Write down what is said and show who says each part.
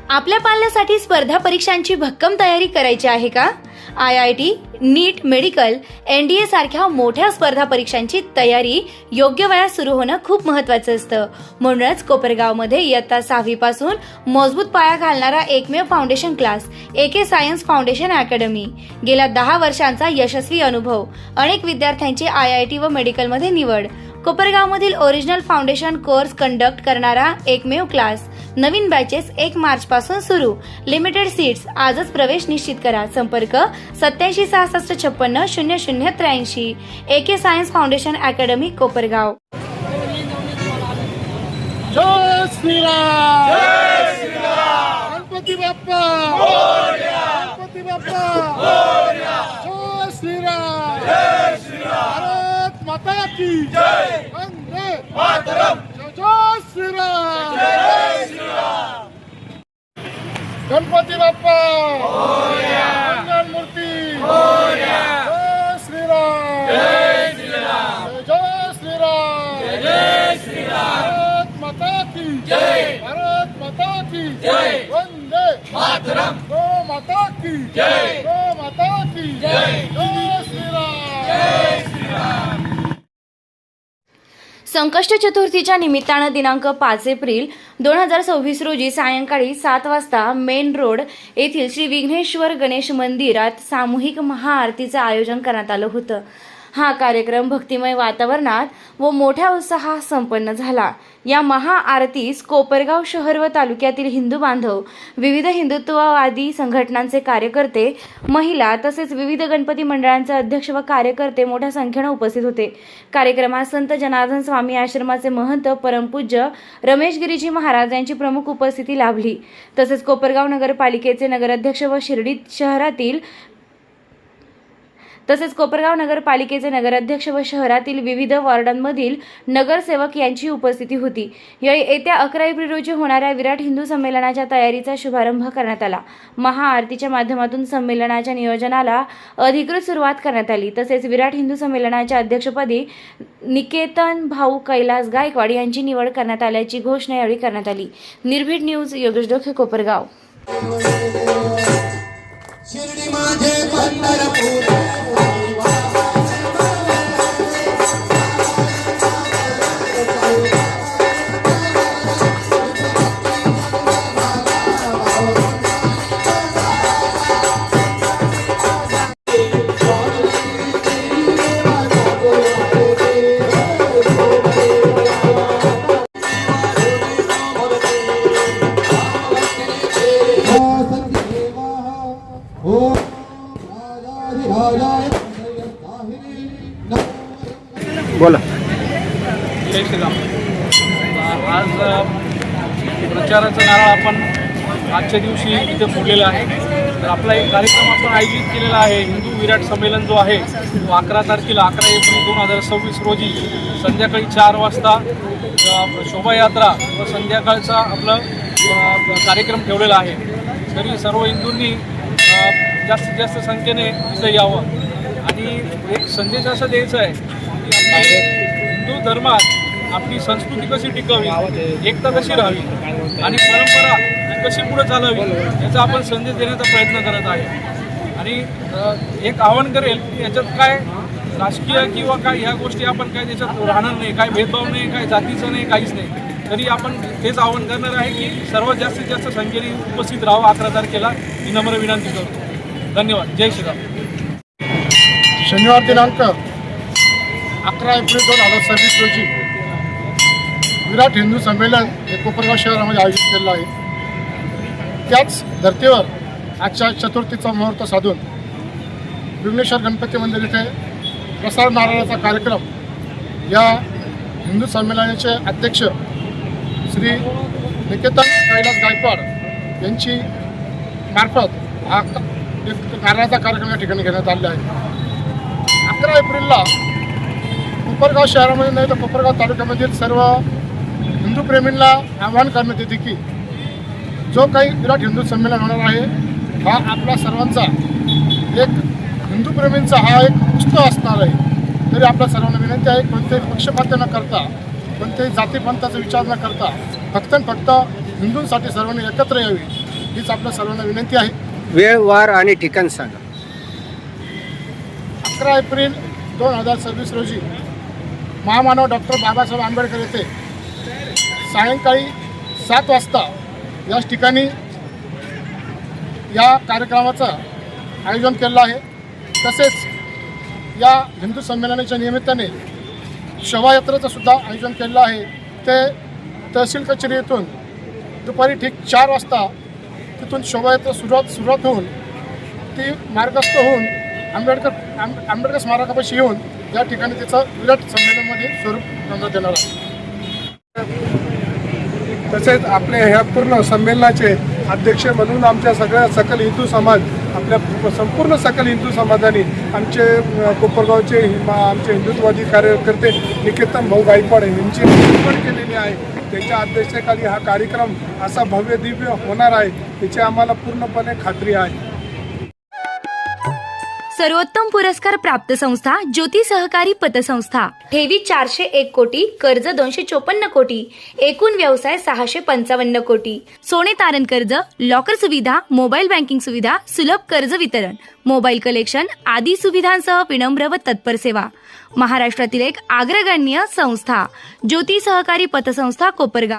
Speaker 1: आपल्या पाल्यासाठी स्पर्धा परीक्षांची भक्कम तयारी करायची आहे का? IIT, नीट, मेडिकल, NDA सारख्या मोठ्या स्पर्धा परीक्षांची तयारी योग्य वयात सुरू होणं खूप महत्त्वाचं असतं. म्हणूनच कोपरगावमध्ये इयत्ता 6वी पासून मजबूत पाया घालणारा एकमेव foundation class AK science foundation academy. गेल्या 10 वर्षांचा यशस्वी अनुभव, अनेक विद्यार्थ्यांची IIT व मेडिकलमध्ये निवड. कोपरगावमधील ओरिजिनल फाउंडेशन कोर्स कंडक्ट करणारा एकमेव क्लास. नवीन बॅचेस 1 मार्च पासून सुरू. Limited seats. आजच प्रवेश निश्चित करा. संपर्क 8766560083. AK science foundation academy Kopargaon.
Speaker 2: जय श्रीराम, जय श्रीराम. गणपती बाप्पा मोरया, गणपती बाप्पा मोरया. जय श्रीराम, जय श्रीराम. भारत माता की जय. वंदे मातरम. जय श्रीराम, जय श्रीराम. गणपती बाप्पा मोरया, मंगल मूर्ती मोरया. जय श्रीराम, जय श्रीराम. जय श्रीराम, जय श्रीराम. भारत माता की जय. भारत माता की जय. वंदे मातरम. गो माता की जय. गो माता की जय. जय श्रीराम, जय श्रीराम.
Speaker 1: संकष्ट चतुर्थीच्या निमित्तानं दिनांक 5 एप्रिल 2026 रोजी सायंकाळी 7 वाजता मेन रोड येथील श्री विघ्नेश्वर गणेश मंदिरात सामूहिक महाआरतीचं आयोजन करण्यात आलं होतं. हा कार्यक्रम भक्तिमय वातावरणात व मोठ्या उत्साहात संपन्न झाला. या महाआरतीस कोपरगाव शहर व तालुक्यातील हिंदू बांधव, विविध हिंदुत्ववादी संघटनांचे कार्यकर्ते, महिला तसेच विविध गणपती मंडळांचे अध्यक्ष व कार्यकर्ते मोठ्या संख्येने उपस्थित होते. कार्यक्रमात संत जनार्दन स्वामी आश्रमाचे महंत परमपूज्य रमेश गिरीजी महाराज यांची प्रमुख उपस्थिती लाभली. तसेच कोपरगाव नगरपालिकेचे नगराध्यक्ष व शिर्डी शहरातील विविध वॉर्डांमधील नगरसेवक यांची उपस्थिती होती. येत्या 11 एप्रिल रोजी होणाऱ्या विराट हिंदू संमेलनाच्या तयारीचा शुभारंभ करण्यात आला. महाआरतीच्या माध्यमातून संमेलनाच्या नियोजनाला अधिकृत सुरुवात करण्यात आली. तसेच विराट हिंदू संमेलनाच्या अध्यक्षपदी निकेतन भाऊ कैलास गायकवाड यांची निवड करण्यात आल्याची घोषणा यावेळी करण्यात आली. निर्भीड न्यूज, योगेश डोके, कोपरगाव.
Speaker 3: शिर्डी माझे पंढरपूर.
Speaker 2: बोला.
Speaker 4: जय श्रीराम. आज प्रचाराचा नारळ आपण आजच्या दिवशी इथे फोडलेला आहे. तर आपला एक कार्यक्रम आपण आयोजित केलेला आहे. हिंदू विराट संमेलन जो आहे तो 11 तारखेला 11 एप्रिल 2026 रोजी संध्याकाळी 4 वाजता शोभायात्रा व संध्याकाळचा आपलं कार्यक्रम ठेवलेला आहे. तरी सर्व हिंदूंनी जास्तीत जास्त संख्येने इथं यावं आणि एक संदेश असा द्यायचा आहे की हिंदू धर्मात आपली संस्कृती कशी टिकावी, एकता कशी राहावी आणि परंपरा कशी पुढे चालावी याचा आपण संदेश देण्याचा प्रयत्न करत आहे. आणि एक आवाहन करेल की याच्यात काय राजकीय किंवा काय ह्या गोष्टी आपण काय त्याच्यात राहणार नाही, काय भेदभाव नाही, काय जातीचं नाही, काहीच नाही. तरी आपण तेच आवाहन करणार आहे की सर्वात जास्तीत जास्त संख्येने उपस्थित राहावं 11 तारखेला ही नम्र विनंती करतो. धन्यवाद. जय श्रीराम.
Speaker 2: शनिवार दिनांक 11 एप्रिल 2026 रोजी विराट हिंदू संमेलन हे कोपरगाव शहरामध्ये आयोजित केलेलं आहे. त्याच धर्तीवर आजच्या चतुर्थीचा मुहूर्त साधून विघ्नेश्वर गणपती मंदिर येथे प्रसार नारळाचा कार्यक्रम या हिंदू संमेलनाचे अध्यक्ष श्री निकेतन कैलास गायकवाड यांची मार्फत हा नारळाचा कार्यक्रम या ठिकाणी घेण्यात आलेला आहे. 11 एप्रिलला कोपरगाव शहरामध्ये नाही तर कोपरगाव तालुक्यामधील सर्व हिंदू प्रेमींना आवाहन करण्यात येते की जो काही विराट हिंदू संमेलन होणार आहे हा आपला सर्वांचा एक हिंदू प्रेमींचा हा एक उत्सव असणार आहे. तरी आपल्या सर्वांना विनंती आहे कोणत्याही पक्षपात न करता, कोणत्याही जातीपंथाचा विचार न करता फक्त हिंदूंसाठी सर्वांनी एकत्र यावी हीच आपल्या सर्वांना विनंती आहे.
Speaker 5: वेळ, वार आणि ठिकाण सांगा.
Speaker 2: 11 एप्रिल 2026 रोजी महामानव डॉक्टर बाबासाहेब आंबेडकर येथे सायंकाळी 7 वाजता याच ठिकाणी या कार्यक्रमाचं आयोजन केलं आहे. तसेच या हिंदू संमेलनाच्या निमित्ताने शोभायात्रेचं सुद्धा आयोजन केलं आहे. ते तहसील कचेरी येथून दुपारी ठीक 4 वाजता तिथून शोभायात्रा सुरुवात होऊन ती मार्गस्थ होऊन आंबेडकर स्मारकापाशी येऊन या ठिकाणी त्याचं विराट संमेलनामध्ये स्वरूप करण्यात येणार आहे.
Speaker 6: तसेच आपल्या ह्या पूर्ण संमेलनाचे अध्यक्ष म्हणून आमच्या सगळ्या सकल हिंदू समाज, आपल्या संपूर्ण सकल हिंदू समाजाने आमचे कोपरगावचे आमचे हिंदुत्ववादी कार्यकर्ते निकेतन भाऊ गायकवाड यांची निवड केलेली आहे. त्यांच्या अध्यक्षतेखाली हा कार्यक्रम असा भव्य दिव्य होणार आहे याची आम्हाला पूर्णपणे खात्री आहे.
Speaker 1: सर्वोत्तम पुरस्कार प्राप्त संस्था ज्योती सहकारी पतसंस्था. ठेवी 401 कोटी, कर्ज 254 कोटी, एकूण व्यवसाय 655 कोटी. सोने तारण कर्ज, लॉकर सुविधा, मोबाईल बँकिंग सुविधा, सुलभ कर्ज वितरण, मोबाईल कलेक्शन आदी सुविधांसह विनम्र व तत्पर सेवा. महाराष्ट्रातील एक अग्रगण्य संस्था ज्योती सहकारी पतसंस्था कोपरगाव.